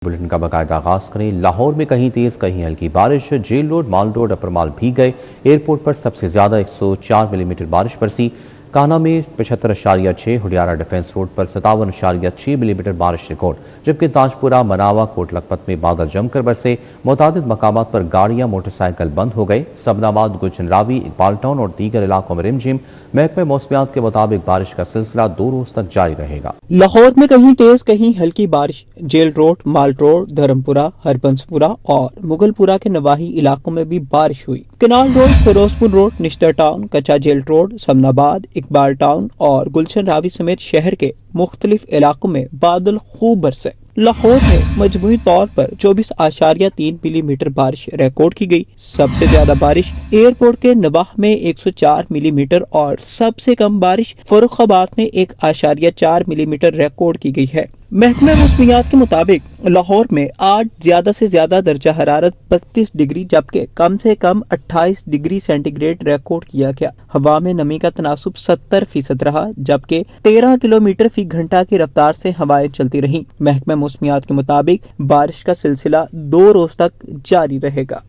Bulletin का बाकायदा आगाज करें। लाहौर में कहीं तेज कहीं हल्की बारिश। जेल रोड, माल रोड, अपर माल भीग गए। एयरपोर्ट पर सबसे ज्यादा 104 मिलीमीटर बारिश बरसी। कान्हा में 75.6, हुडियारा डिफेंस रोड पर 57.6 मिलीमीटर बारिश रिकॉर्ड, जबकि ताजपुरा, मनावा, कोट लखपत में बादल जमकर बरसे। मुतादिद मकामात पर गाड़ियां, मोटरसाइकिल बंद हो गए। सबनाबाद, गुलशन रावी, इकबाल टाउन और दीगर इलाकों में रिमझिम। महकमे मौसमियात के मुताबिक बारिश का सिलसिला 2 रोज तक जारी रहेगा। लाहौर में कहीं तेज कहीं हल्की बारिश। Jail road, mall road, Dharampura, Harbanspura और मुगलपुरा के नवाही इलाकों में भी बारिश हुई। Canal road, Ferozepur road, Nishtar town, Kacha jail road, Samanabad, Iqbal town और गुलशन रावी समेत शहर के मुख्तलिफ इलाकों में बादल खूब बरसे। लाहौर में मजमूई तौर पर 24.3 मिलीमीटर बारिश रिकॉर्ड की गई। सबसे ज्यादा बारिश एयरपोर्ट के नवाह में 104 मिलीमीटर और सबसे कम बारिश फर्रुखाबाद में 1.4 मिलीमीटर रिकॉर्ड की गई है। महकमे मौसमियात के मुताबिक लाहौर में आज ज्यादा से ज्यादा दर्जा हरारत 32 डिग्री जबकि कम से कम 28 डिग्री सेंटीग्रेड रिकॉर्ड किया गया। हवा में नमी का तनासुब 70% रहा, जबकि 13 किलोमीटर फी घंटा की रफ्तार से हवाएं चलती रहीं। महकमे मौसमियात के मुताबिक बारिश का सिलसिला 2 रोज तक जारी रहेगा।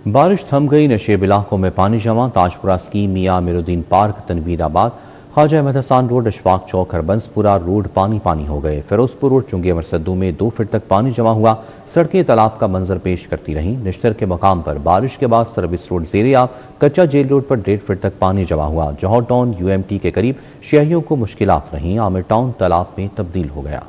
बारिश थम गई। नशेब इलाकों में पानी जमा। ताजपुरा स्कीम, मियां अमीरुद्दीन पार्क, तनवीराबाद, ख्वाजा अहमद हसन रोड, अशफाक चौक, हरबंसपुरा रोड पानी पानी हो गए। फिरोजपुर रोड, चुंगी अमर सद्दू में 2 फीट तक पानी जमा हुआ। सड़कें तालाब का मंजर पेश करती रहीं। निश्तर के मकाम पर बारिश के बाद सर्विस रोड ज़ेरे-आब। कच्चा जेल रोड पर 1.5 फीट तक पानी जमा हुआ। जौहर टाउन UMT के करीब शहरियों को मुश्किलात रहीं। आमिर टाउन तालाब में तब्दील हो गया।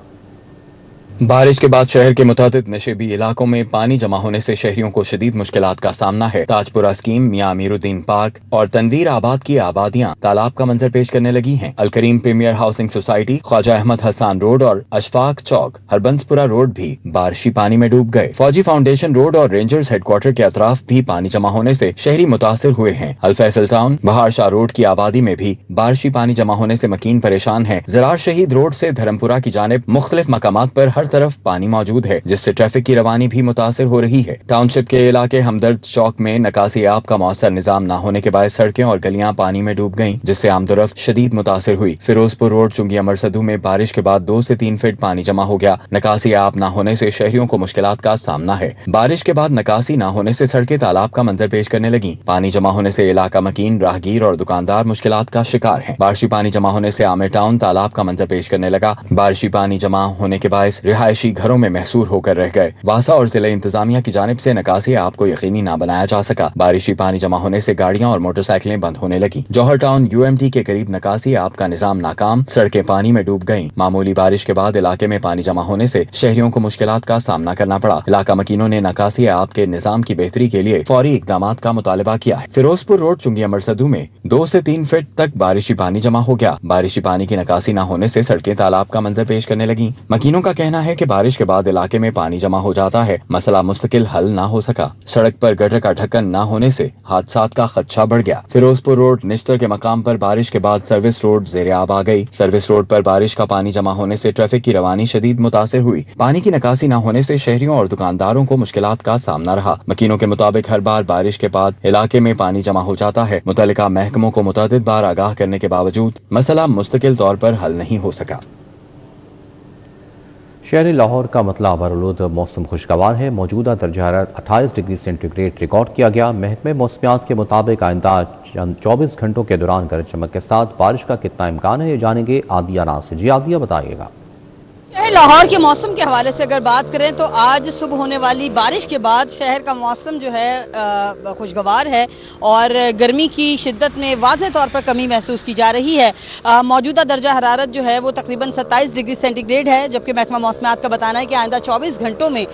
बारिश के बाद शहर के मुतादिद नशेबी इलाकों में पानी जमा होने से शहरियों को शदीद मुश्किलात का सामना है। ताजपुरा स्कीम, मियां अमीरुद्दीन पार्क और तनवीर आबाद की आबादियां तालाब का मंजर पेश करने लगी हैं। Alkarim premier housing society, Khawaja Ahmad Hasan road और अशफाक चौक, हरबंसपुरा रोड भी बारिशी पानी में डूब गए। फौजी फाउंडेशन रोड और रेंजर्स हेडक्वार्टर के अतराफ भी पानी जमा होने से शहरी मुतासिर हुए हैं। अलफैसल टाउन, बहार शाह रोड की आबादी में भी बारिशी पानी जमा होने से मकीन परेशान है। ज़रार शहीद रोड से धर्मपुरा की जानिब मुख्तलिफ मकामात पर हर तरफ पानी मौजूद है, जिससे ट्रैफिक की रवानी भी मुतासिर हो रही है। टाउनशिप के इलाके हमदर्द चौक में नकासी आब का मौसर निजाम न होने के बाद सड़कें और गलियां पानी में डूब गईं, जिससे आमदोरफ्त शदीद मुतासिर हुई। फिरोजपुर रोड, चुंगी अमर सद्दू में बारिश के बाद 2 से 3 फीट पानी जमा हो गया। नकासी आब न होने से शहरियों को मुश्किलात का सामना है। बारिश के बाद नकासी न होने से सड़कें तालाब का मंजर पेश करने लगी। पानी जमा होने से इलाका मकीन, राहगीर और दुकानदार मुश्किलात का शिकार है। बारिशी पानी जमा होने से आमिर टाउन तालाब का मंजर पेश करने लगा। बारिशी पानी जमा होने के बायस रिहायशी घरों में महसूर होकर रह गए। वासा और जिला इंतजामिया की जानिब से नकासी आब को यकीनी न बनाया जा सका। बारिशी पानी जमा होने से गाड़ियां और मोटरसाइकिलें बंद होने लगी। जौहर टाउन UMT के करीब नकासी आब का निजाम नाकाम, सड़कें पानी में डूब गईं। मामूली बारिश के बाद इलाके में पानी जमा होने से शहरियों को मुश्किलात का सामना करना पड़ा। इलाका मकीनों ने नकासी आब के निजाम की बेहतरी के लिए फौरी इकदामात का मुतालबा किया है। फिरोजपुर रोड, चुंगी अमर सद्दू में 2 से 3 फीट तक बारिशी पानी जमा हो गया। बारिशी पानी की नकासी न होने से सड़कें तालाब का मंजर पेश करने लगी। मकीनों का कहना है कि बारिश के बाद इलाके में पानी जमा हो जाता है, मसला मुस्तकिल हल ना हो सका। सड़क पर गटर का ढक्कन ना होने से हादसात का खदशा बढ़ गया। फिरोजपुर रोड, निश्तर के मकाम पर बारिश के बाद सर्विस रोड ज़ेरे-आब आ गई। सर्विस रोड पर बारिश का पानी जमा होने से ट्रैफिक की रवानी शदीद मुतासिर हुई। पानी की निकासी न होने से शहरियों और दुकानदारों को मुश्किलात का सामना रहा। मकीनों के मुताबिक हर बार बारिश के बाद इलाके में पानी जमा हो जाता है। मुतल्लिका महकमों को मुतअद्दिद बार आगाह करने के बावजूद मसला मुस्तकिल तौर पर हल नहीं हो सका। शहर लाहौर का मतला बरआलूद मौसम खुशगवार है। मौजूदा दर्जा हरारत 28 डिग्री सेंटीग्रेड रिकॉर्ड किया गया। महकमे मौसमियात के मुताबिक आइंदा 24 घंटों के दौरान गरज चमक के साथ बारिश का कितना इम्कान है, ये जानेंगे आदिया नाज से। जी आदिया, बताइएगा। लाहौर के मौसम के हवाले से अगर बात करें तो आज सुबह होने वाली बारिश के बाद शहर का मौसम जो है खुशगवार है और गर्मी की शिद्दत में वाज़ेह तौर पर कमी महसूस की जा रही है। मौजूदा दर्जा हरारत जो है वो तकरीबन 27 डिग्री सेंटीग्रेड है, जबकि महकमा मौसमियात का बताना है कि आइंदा 24 घंटों में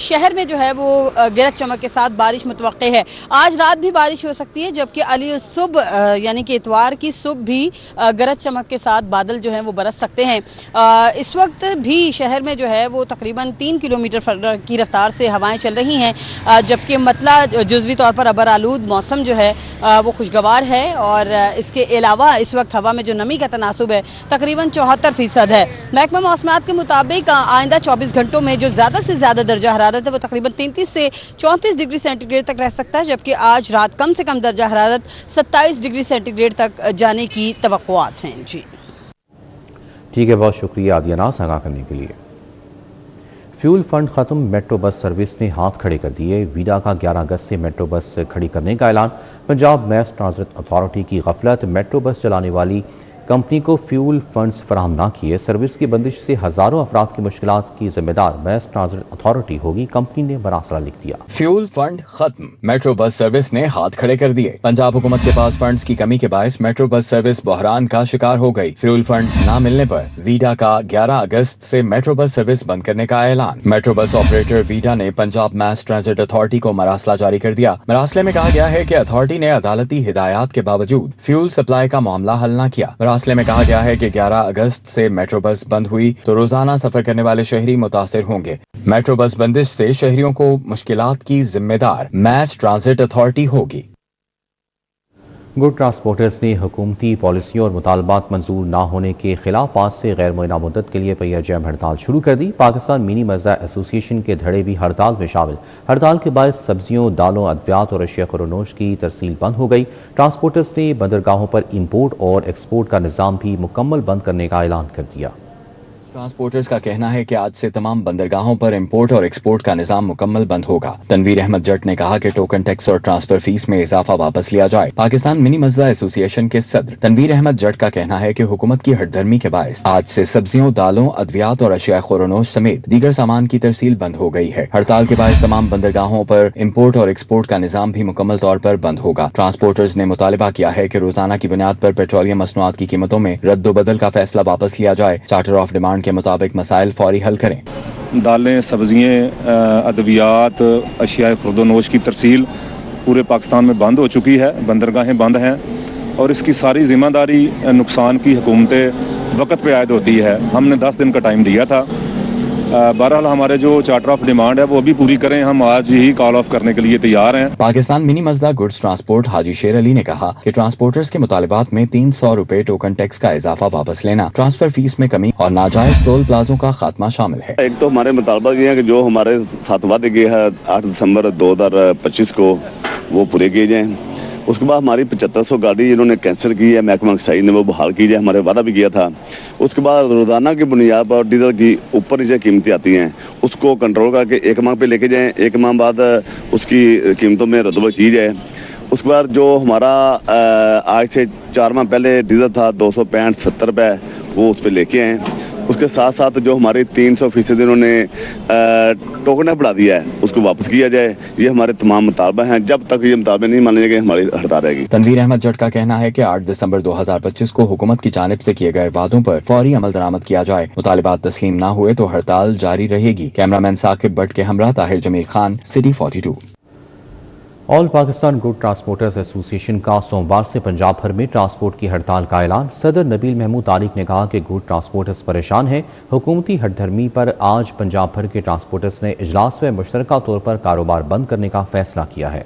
शहर में जो है वो गरज चमक के साथ बारिश मुतवक्के है। आज रात भी बारिश हो सकती है, जबकि अली सुबह यानी कि इतवार की सुबह भी गरज चमक के साथ बादल जो है वो बरस सकते हैं। इस वक्त भी शहर में जो है वो तकरीबन 3 किलोमीटर की रफ्तार से हवाएं चल रही हैं, जबकि मतला जुज़वी तौर पर अबर आलूद मौसम जो है वो खुशगवार है। और इसके अलावा इस वक्त हवा में जो नमी का तनासुब है तकरीबन 74% है। महकमा मौसमियात के मुताबिक आइंदा 24 घंटों में जो ज़्यादा से ज़्यादा दर्जा हरारत है वो तकरीबन 33 से 34 डिग्री सेंटीग्रेड तक रह सकता है, जबकि आज रात कम से कम दर्जा हरारत 27 डिग्री सेंटीग्रेड तक जाने की तवक्कुआत हैं। जी ठीक है, बहुत शुक्रिया आदिया नाज आगाह करने के लिए। फ्यूल फंड खत्म, मेट्रो बस सर्विस ने हाथ खड़े कर दिए। वीडा का 11 अगस्त से मेट्रो बस खड़ी करने का ऐलान। पंजाब मैस ट्रांजिट अथॉरिटी की गफलत, मेट्रो बस चलाने वाली कंपनी को फ्यूल फंड्स फराहम ना किए। सर्विस की बंदिश से हजारों अफराद की मुश्किलात की जिम्मेदार मैस ट्रांजिट अथॉरिटी होगी, कंपनी ने मरासला लिख दिया। फ्यूल फंड खत्म, मेट्रो बस सर्विस ने हाथ खड़े कर दिए। पंजाब हुकूमत के पास फंड्स की कमी के बायस मेट्रो बस सर्विस बहरान का शिकार हो गई। फ्यूल फंड्स ना मिलने पर वीडा का 11 अगस्त से मेट्रो बस सर्विस बंद करने का ऐलान। मेट्रो बस ऑपरेटर वीडा ने पंजाब मैस ट्रांजिट अथॉरिटी को मरासला जारी कर दिया। मरासले में कहा गया है कि अथॉरिटी ने अदालती हिदायत के बावजूद फ्यूल सप्लाई का मामला हल न किया। मरासले में कहा गया है कि 11 अगस्त से मेट्रो बस बंद हुई तो रोजाना सफर करने वाले शहरी मुतासिर होंगे। मेट्रो बस बंदिश से शहरियों को मुश्किलात की जिम्मेदार मैस ट्रांजिट अथॉरिटी होगी। गुड ट्रांसपोर्टर्स ने हुकूमती पॉलिसियों और मुतालबात मंजूर ना होने के खिलाफ आज से गैर मुअय्यना मुद्दत के लिए पहिया जैम हड़ताल शुरू कर दी। पाकिस्तान मिनी मज़दा एसोसिएशन के धड़े भी हड़ताल में शामिल। हड़ताल के बायस सब्जियों, दालों, अद्वियात और अशिया खुरोनोश की तरसील बंद हो गई। ट्रांसपोर्टर्स ने बंदरगाहों पर इम्पोर्ट और एक्सपोर्ट का निज़ाम भी मुकम्मल बंद करने का ऐलान कर दिया। ट्रांसपोर्टर्स का कहना है कि आज से तमाम बंदरगाहों पर इंपोर्ट और एक्सपोर्ट का निजाम मुकम्मल बंद होगा। तनवीर अहमद जट ने कहा कि टोकन टैक्स और ट्रांसफर फीस में इजाफा वापस लिया जाए। पाकिस्तान मिनी मज़दा एसोसिएशन के सदर तनवीर अहमद जट का कहना है कि हुकूमत की हटधर्मी के बायस आज से सब्जियों, दालों, अद्वियात और अशिया खुरोनोश समेत दीगर सामान की तरसील बंद हो गई है। हड़ताल के बायस तमाम बंदरगाहों पर इंपोर्ट और एक्सपोर्ट का निजाम भी मुकम्मल तौर पर बंद होगा। ट्रांसपोर्टर्स ने मुतालिबा किया है कि रोजाना की बुनियाद पर पेट्रोलियम मसनूआत की कीमतों में रद्दोबदल का फैसला वापस लिया जाए। चार्टर ऑफ डिमांड के मुताबिक मसाइल फौरी हल करें। दालें, सब्जियाँ, अद्वियात, अशिया खुर्दोनोश की तरसील पूरे पाकिस्तान में बंद हो चुकी है। बंदरगाहें बंद हैं और इसकी सारी जिम्मेदारी नुकसान की हुकूमतें वक्त पे आयद होती है। हमने 10 दिन का टाइम दिया था। बहरहाल हमारे जो चार्टर ऑफ डिमांड है वो भी पूरी करें। हम आज ही कॉल ऑफ करने के लिए तैयार हैं। Pakistan mini Mazda goods transport Haji Sher Ali ने कहा कि ट्रांसपोर्टर्स के मुतालिबात में 300 रुपए टोकन टैक्स का इजाफा वापस लेना, ट्रांसफर फीस में कमी और नाजायज टोल प्लाजों का खात्मा शामिल है। एक तो हमारे मुतालबा ये है कि जो हमारे साथ वादे किए हैं 8 दिसंबर 2025 को वो पूरे किए जाएँ। उसके बाद हमारी 7500 गाड़ी इन्होंने कैंसिल की है, महकमा एक्साइज ने वो बहाल की जाए, हमारे वादा भी किया था। उसके बाद रोज़ाना की बुनियाद पर डीजल की ऊपर नीचे कीमतें आती हैं, उसको कंट्रोल करके 1 माह पे लेके जाएं, 1 माह बाद उसकी कीमतों में रद्दबदल की जाए। उसके बाद जो हमारा आज से 4 माह पहले डीजल था 265-70 रुपये, वो उस पर लेके आएँ। उसके साथ साथ जो हमारी 300% इन्होंने टोकन बढ़ा दिया है उसको वापस किया जाए। ये हमारे तमाम मुतालबा हैं। जब तक ये मुतालबे नहीं माने जाएंगे हमारी हड़ताल रहेगी। तनवीर अहमद जट का कहना है कि 8 दिसंबर 2025 को हुकूमत की जानिब से किए गए वादों पर फौरी अमल दरामद किया जाए। मुतालिबात तस्लीम ना हुए तो हड़ताल जारी रहेगी। कैमरामैन साकिब बट के हमरा Tahir Jameel Khan, city 42। All Pakistan good transporters association का सोमवार से पंजाब भर में ट्रांसपोर्ट की हड़ताल का ऐलान। सदर नबील महमूद तारिक ने कहा कि गुड ट्रांसपोर्टर्स परेशान हैं। हुकूमती हटधर्मी पर आज पंजाब भर के ट्रांसपोर्टर्स ने इजलास में मुश्तरका तौर पर कारोबार बंद करने का फैसला किया है।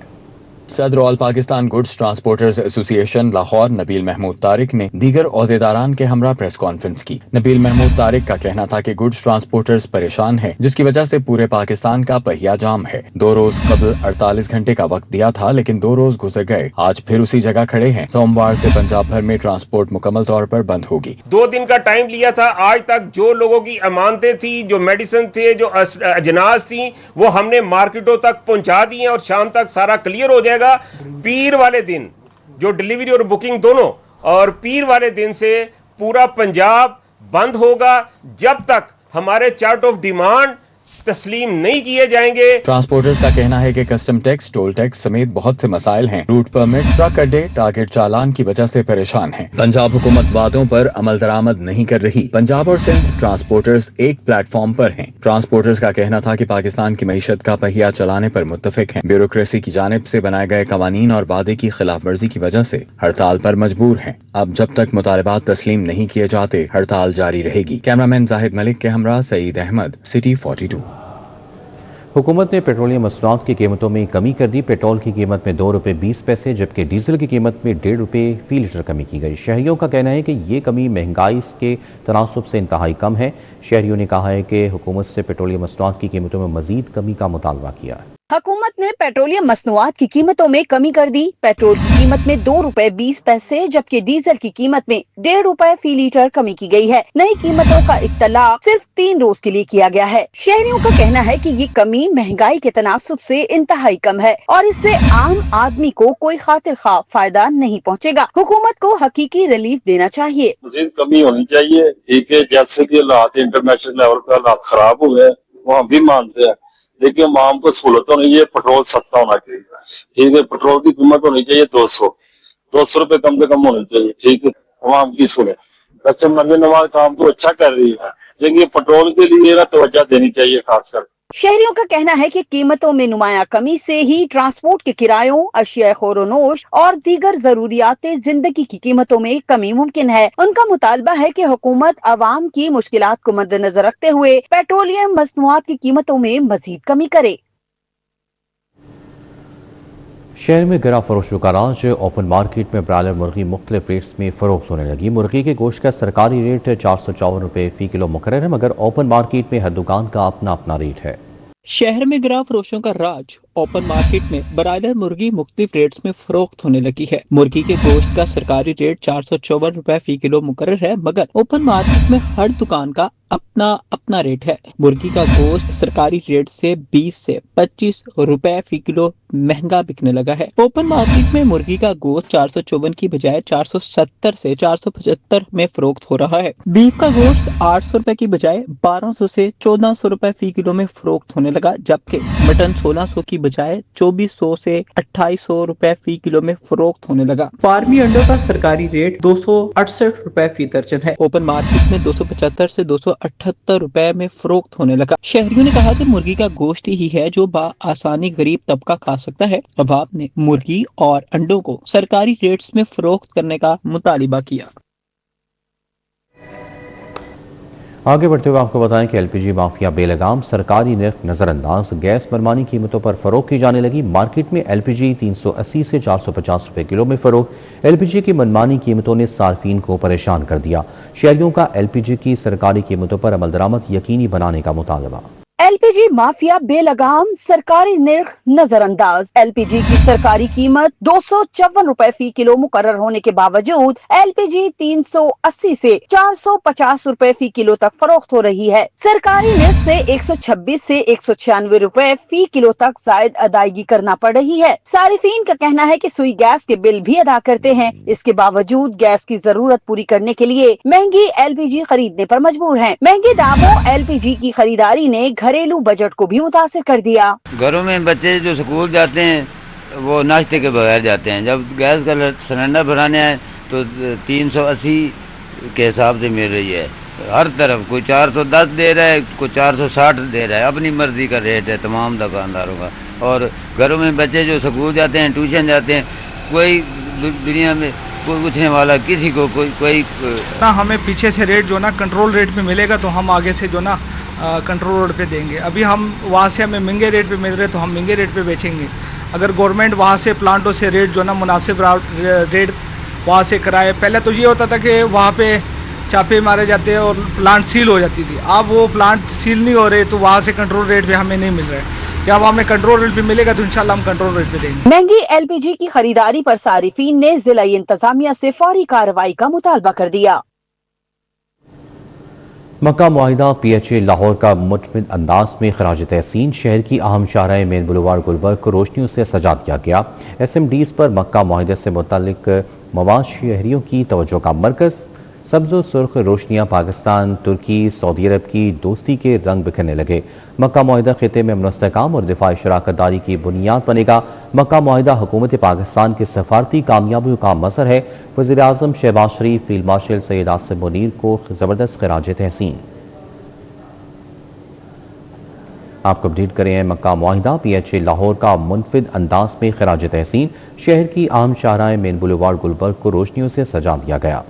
सदर all Pakistan goods transporters association Lahore Nabeel Mahmood Tariq ने दीगर ओहदेदारान के हमरा प्रेस कॉन्फ्रेंस की। नबील महमूद तारिक का कहना था कि गुड्स ट्रांसपोर्टर्स परेशान है, जिसकी वजह से पूरे पाकिस्तान का पहिया जाम है। 2 रोज कबल 48 घंटे का वक्त दिया था, लेकिन 2 रोज गुजर गए। आज फिर उसी जगह खड़े हैं। सोमवार से पंजाब भर में ट्रांसपोर्ट मुकम्मल तौर पर बंद होगी। 2 दिन का टाइम लिया था। आज तक जो लोगों की अमानतें थी, जो मेडिसिन थे, जो अजनास थी, वो हमने मार्केटों तक पहुंचा दी हैं और शाम तक सारा क्लियर हो जाएगा। पीर वाले दिन जो डिलीवरी और बुकिंग दोनों, और पीर वाले दिन से पूरा पंजाब बंद होगा जब तक हमारे चार्ट ऑफ डिमांड तस्लीम नहीं किए जाएंगे। ट्रांसपोर्टर्स का कहना है कि कस्टम टैक्स, टोल टैक्स समेत बहुत से मसाइल हैं। रूट परमिट, ट्रक अड्डे, टारगेट चालान की वजह से परेशान हैं। पंजाब हुकूमत वादों पर अमल दरामद नहीं कर रही। पंजाब और सिंध ट्रांसपोर्टर्स एक प्लेटफॉर्म पर हैं। ट्रांसपोर्टर्स का कहना था कि पाकिस्तान की मईशत का पहिया चलाने पर मुत्तफिक हैं। ब्यूरोक्रेसी की जानिब से बनाए गए कवानीन और वादे की खिलाफ वर्जी की वजह से हड़ताल पर मजबूर हैं। अब जब तक मुतालिबात तस्लीम नहीं किए जाते हड़ताल जारी रहेगी। कैमरामैन जाहिद मलिक के हमरा सईद अहमद, सिटी 42। हुकूमत ने पेट्रोलियम मसनूआत की कीमतों में कमी कर दी। पेट्रोल की कीमत में 2 रुपये 20 पैसे जबकि डीजल की कीमत में 1.5 रुपये फी लीटर कमी की गई। शहरियों का कहना है कि ये कमी महंगाई के तनासुब से इंतहाई कम है। शहरियों ने कहा है कि हुकूमत से पेट्रोलियम मसनूआत की कीमतों में मजीद कमी का मुतालबा किया है। हुकूमत ने पेट्रोलियम मसनूआत की कीमतों में कमी कर दी। पेट्रोल की कीमत में 2 रुपए 20 पैसे जबकि डीजल की कीमत में 1.5 रुपए फी लीटर कमी की गई है। नई कीमतों का इत्तलाक सिर्फ 3 रोज के लिए किया गया है। शहरियों का कहना है कि ये कमी महंगाई के तनासुब से इंतहाई कम है और इससे आम आदमी को कोई खातिर खा फायदा नहीं पहुँचेगा। हुकूमत को हकीकी रिलीफ देना चाहिए। मजीद कमी होनी चाहिए। ठीक है, जैसे कि हालात इंटरनेशनल लेवल पे हालात खराब हुए हैं वो हम भी मानते हैं, लेकिन आम को सहूलत होनी चाहिए, पेट्रोल सस्ता होना चाहिए। ठीक है, पेट्रोल की कीमत होनी चाहिए 200 रुपए कम से कम होनी चाहिए। ठीक है, आवाम की सुने। वैसे मंदिर नवाज काम तो अच्छा कर रही है, लेकिन ये पेट्रोल के लिए ना तवज्जो देनी चाहिए खासकर। शहरियों का कहना है कि कीमतों में नुमाया कमी से ही ट्रांसपोर्ट के किरायों, अशिया खोरोनोश और दीगर जरूरियात जिंदगी की कीमतों में कमी मुमकिन है। उनका मुतालबा है कि हुकूमत अवाम की मुश्किलात को मद्देनजर रखते हुए पेट्रोलियम मसनूआत की कीमतों में मजीद कमी करे। शहर में गिरा फरोशों का राज। ओपन मार्केट में ब्रायलर मुर्गी मुख्तलिफ रेट्स में फरोख्त होने लगी। मुर्गी के गोश्त का सरकारी रेट 454 रुपये फी किलो मुकर्रर है, मगर ओपन मार्केट में हर दुकान का अपना अपना रेट है। शहर में गिरा फरोशों का राज। ओपन मार्केट में ब्रायलर मुर्गी मुख्तलिफ रेट्स में फरोख्त होने लगी है। मुर्गी के गोश्त का सरकारी रेट 454 रुपए फी किलो मुकर्रर है, मगर ओपन मार्केट में हर दुकान का अपना अपना रेट है। मुर्गी का गोश्त सरकारी रेट से 20 से 25 रुपए फी किलो महंगा बिकने लगा है। ओपन मार्केट में मुर्गी का गोश्त 454 की बजाय 470 से 475 में फरोख्त हो रहा है। बीफ का गोश्त 800 रुपए की बजाय 1200 से 1400 रुपए फी किलो में फरोख्त होने लगा, जबकि मटन 1600 की बजाय 2400 से 2800 रुपए फी किलो में फरोख्त होने लगा। फार्मी अंडों का सरकारी रेट 268 रुपए फी दर्जन है। ओपन मार्केट में 275 से 278 रुपए में फरोख्त होने लगा। शहरियों ने कहा कि मुर्गी का गोश्त ही है जो आसानी गरीब तबका खा सकता है। अवाम ने मुर्गी और अंडों को सरकारी रेट्स में फरोख्त करने का मुतालिबा किया। आगे बढ़ते हुए आपको बताएं कि एलपीजी माफिया बेलगाम, सरकारी निर्ख नजरअंदाज, गैस मनमानी कीमतों पर फरोख्त की जाने लगी। मार्केट में एलपीजी 380 से 450 रुपए किलो में फरोख्त। एलपीजी की मनमानी कीमतों ने सार्फिन को परेशान कर दिया। शहरियों का एलपीजी की सरकारी कीमतों पर अमल दरामद यकीनी बनाने का मुतालबा। एलपीजी माफिया बेलगाम, सरकारी निर्ख नजरअंदाज। एलपीजी की सरकारी कीमत 254 रुपए फी किलो मुकर्रर होने के बावजूद एलपीजी 380 से 450 रुपए फी किलो तक फरोख्त हो रही है। सरकारी निर्ख से 126 से 196 रुपए फी किलो तक जायद अदायगी करना पड़ रही है। सारिफीन का कहना है कि सुई गैस के बिल भी अदा करते हैं, इसके बावजूद गैस की जरूरत पूरी करने के लिए महंगी एलपीजी खरीदने पर मजबूर हैं। महंगे दामों एलपीजी की खरीदारी ने घरेलू बजट को भी मुतासिर कर दिया। घरों में बच्चे जो स्कूल जाते हैं वो नाश्ते के बगैर जाते हैं। जब गैस का सिलेंडर भराने आए तो 380 के हिसाब से मिल रही है हर तरफ। कोई 410 दे रहा है, कोई 460 दे रहा है। अपनी मर्जी का रेट है तमाम दुकानदारों का। और घरों में बच्चे जो स्कूल जाते हैं, ट्यूशन जाते हैं, कोई दुनिया में कोई पूछने वाला किसी को कोई ना हमें पीछे से रेट जो ना कंट्रोल रेट पे मिलेगा तो हम आगे से जो ना कंट्रोल रेट पे देंगे। अभी हम वहाँ से हमें महंगे रेट पे मिल रहे तो हम महंगे रेट पे बेचेंगे। अगर गवर्नमेंट वहाँ से प्लांटों से रेट जो ना मुनासिब रेट वहाँ से कराए। पहले तो ये होता था कि वहाँ पे छापे मारे जाते और प्लांट सील हो जाती थी। अब वो प्लांट सील नहीं हो रहे तो वहाँ से कंट्रोल रेट पे हमें नहीं मिल रहा है। जब हमें कंट्रोल रेट पे मिलेगा तो इंशाल्लाह हम कंट्रोल रेट पे देंगे। महंगी एलपीजी की खरीदारी पर सारिफीन ने जिला इंतजामिया से फौरी कार्रवाई का मुतालबा कर दिया। मक्का मुआहिदा पीएचए लाहौर का मुतमिन अंदाज में खराज तहसीन। शहर की अहम शाहराह मेन बुलवार्ड गुलबर्ग को रोशनियों से सजा दिया गया। एसएमडीज पर मक्का मुआहिदा से मुतल्लिक मवाद शहरियों की तवज्जो का मरकज। सब्ज़ो सुर्ख रोशनियाँ पाकिस्तान, तुर्की, सऊदी अरब की दोस्ती के रंग बिखरने लगे। मक्का मुआहिदा खिते में अमन-ओ-इस्तेहकाम और दिफाई शराकतदारी की बुनियाद बनेगा। मक्का मुआहिदा हुकूमत पाकिस्तान की सफारती कामयाबियों का मज़हर है। वज़ीर-ए-आज़म शहबाज शरीफ फील्ड मार्शल सैयद आसिम मुनीर को ज़बरदस्त खिराज तहसीन। आपको अपडेट करें मक्का मुआहिदा पीएचए लाहौर का मुनफिद अंदाज में खिराज तहसीन। शहर की अहम शाहराह मेन बुलवार्ड गुलबर्ग को रोशनियों से सजा दिया गया।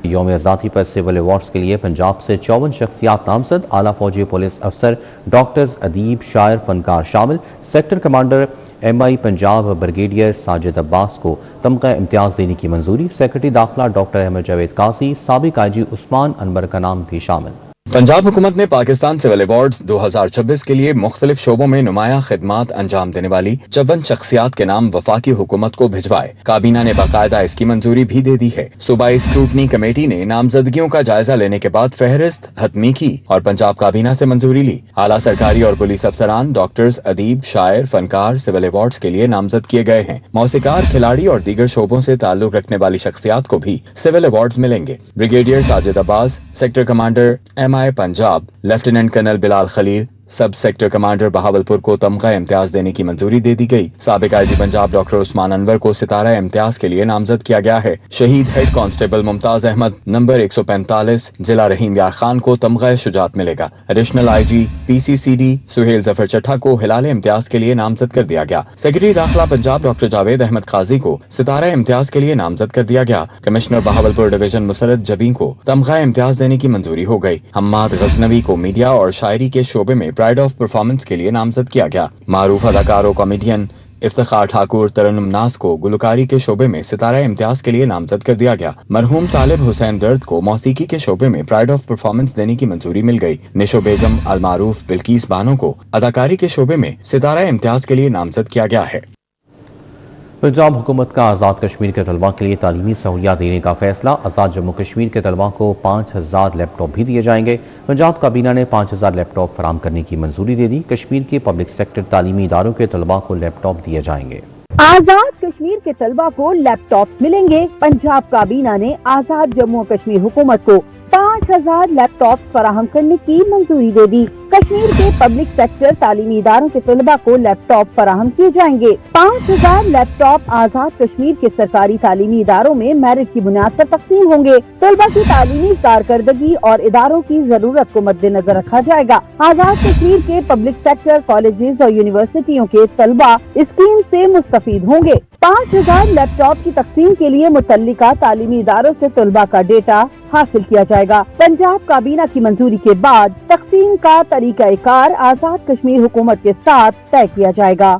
यौम आज़ादी पर सिविल अवार्ड्स के लिए पंजाब से 54 शख्सियात नामजद। आला फौजी पुलिस अफसर, डॉक्टर्स, अदीब, शायर, फनकार शामिल। Sector commander MI Punjab brigadier Sajid Abbas को तमगा इम्तियाज देने की मंजूरी। सेक्रेटरी दाखिला डॉक्टर अहमद जावेद काजी, साबिक IG उस्मान अनवर का नाम भी शामिल। पंजाब हुकूमत ने पाकिस्तान सिविल अवार्ड्स 2026 के लिए मुख्तलिफ शोबों में नुमाया खिदमात अंजाम देने वाली 54 शख्सियात के नाम वफाकी हुकूमत को भिजवाए। काबीना ने बाकायदा इसकी मंजूरी भी दे दी है। सूबाई स्क्रूटनी कमेटी ने नामजदगियों का जायजा लेने के बाद फहरिस्त हतमी की और पंजाब काबीना से मंजूरी ली। आला सरकारी और पुलिस अफसरान, डॉक्टर्स, अदीब, शायर, फनकार सिविल अवार्ड्स के लिए नामजद किए गए हैं। मौसीकार, खिलाड़ी और दीगर शोबों से ताल्लुक रखने वाली शख्सियात को भी सिविल अवार्ड्स मिलेंगे। Brigadier Sajid Abbas, sector commander MI Punjab, lieutenant colonel Bilal Khalil, sub sector commander Bahawalpur को तमगा इम्तियाज देने की मंजूरी दे दी गई। साबिक IG पंजाब डॉक्टर उस्मान अनवर को सितारा इम्तियाज के लिए नामजद किया गया है। शहीद head constable Mumtaz Ahmad number 145 जिला रहीम यार खान को तमगा शुजात मिलेगा। Additional IG PCCD Suhail Zafar Chattha को हिलाल इम्तियाज के लिए नामजद कर दिया गया। सेक्रेटरी दाखिला पंजाब डॉक्टर जावेद अहमद काजी को सितारा इम्तियाज के लिए नामजद कर दिया गया। कमिश्नर बहावलपुर डिवीजन मुसरत जबी को तमगा इम्तियाज देने की मंजूरी हो गई। हम्माद गजनवी को मीडिया और शायरी के शोबे में प्राइड ऑफ परफॉर्मेंस के लिए नामजद किया गया। मारूफ अदाकार और कॉमेडियन इफ्तिखार ठाकुर तरन्नुम नाज को गुलकारी के शोबे में सितारा इम्तियाज के लिए नामजद कर दिया गया। मरहूम तालिब हुसैन दर्द को मौसीकी के शोबे में प्राइड ऑफ परफॉर्मेंस देने की मंजूरी मिल गई। निशो बेगम, अलमारूफ, बिल्किस बानो को अदाकारी के शोबे में सितारा इम्तियाज के लिए नामजद किया गया है। पंजाब हुकूमत का आज़ाद कश्मीर के तलबा के लिए तालीमी सहूलियात देने का फैसला। आज़ाद जम्मू कश्मीर के तलबा को 5000 लैपटॉप भी दिए जाएंगे। पंजाब काबीना ने 5000 लैपटॉप फराम करने की मंजूरी दे दी। कश्मीर के पब्लिक सेक्टर तालीमी इदारों के तलबा को लैपटॉप दिए जाएंगे। आजाद कश्मीर के तलबा को लैपटॉप्स मिलेंगे। पंजाब काबीना ने आजाद जम्मू कश्मीर हुकूमत को 5000 लैपटॉप फराहम करने की मंजूरी दे दी। कश्मीर के पब्लिक सेक्टर तालीमी इदारों के तलबा को लैपटॉप फराहम किए जाएंगे। 5000 लैपटॉप आजाद कश्मीर के सरकारी तालीमी इदारों में मेरिट की बुनियाद पर तकसीम होंगे। तलबा की तालीमी कारकर्दगी और इदारों की जरूरत को मद्देनजर रखा जाएगा। आजाद कश्मीर के पब्लिक सेक्टर कॉलेजेस और यूनिवर्सिटियों के तलबा स्कीम से मुस्तफीद होंगे। 5000 लैपटॉप की तकसीम के लिए मुतल्लिका तालीमी इदारों से तलबा का डेटा हासिल किया जाएगा। पंजाब काबीना की मंजूरी के बाद तकसीम का तरीकाकार आजाद कश्मीर हुकूमत के साथ तय किया जाएगा।